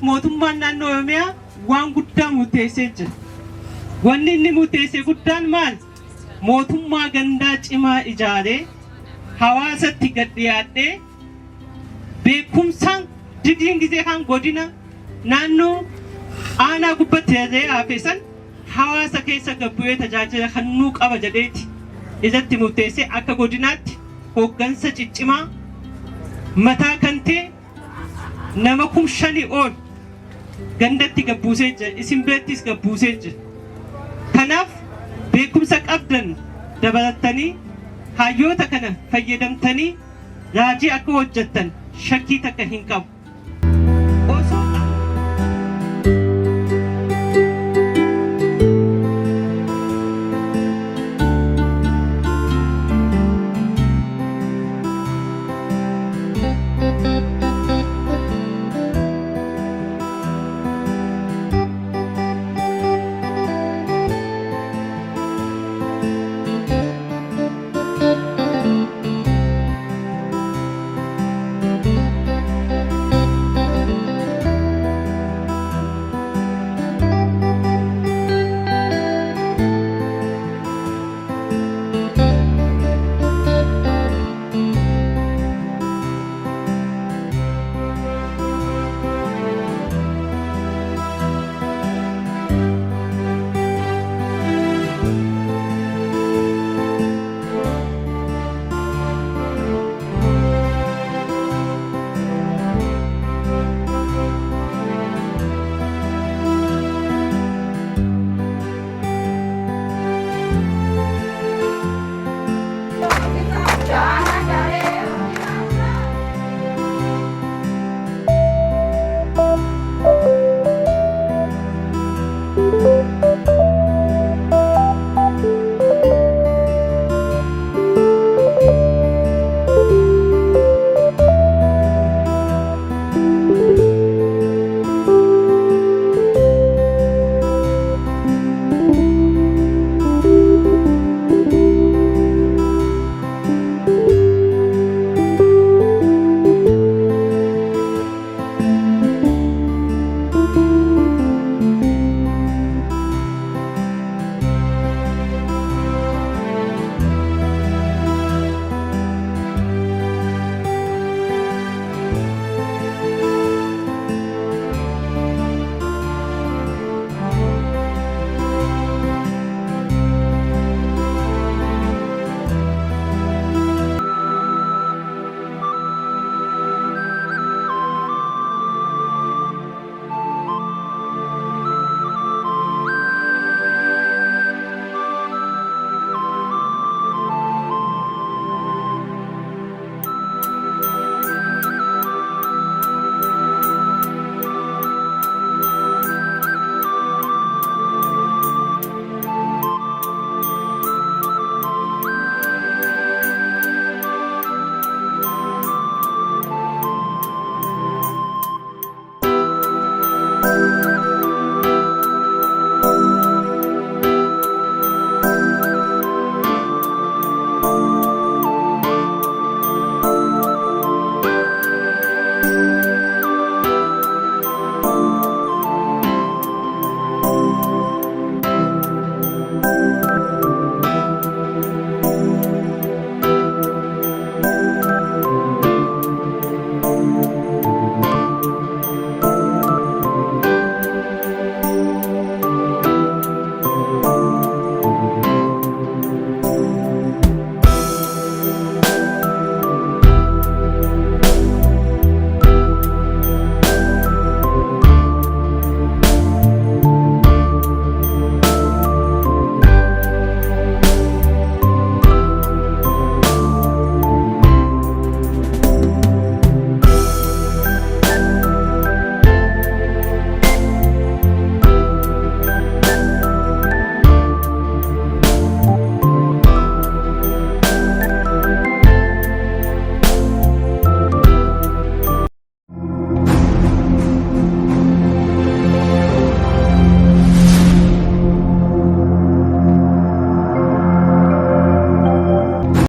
mootummaan naannoo Oromiyaa waan guddaa murteessee jira. Wanni inni murteesse guddaan maal? Mootummaa gandaa cimaa ijaaree hawaasatti gad dhiyaadhee beekumsaan didiin gisee kan godina naannoo aanaa gubbatti jedhee haafesan hawaasa keessa gabbu'ee tajaajila kennuu qaba jedheeti irratti murteessee akka godinaatti hooggansa ciccimaa mataa kan ta'e nama 5,000 ol gandatti gabbuusee jira. Isin beettis gabbuusee jira. Kanaaf beekumsa qabdan dabalatanii hayyoota kana fayyadamtanii raajii akka hojjettan shakkii takka hin qabu.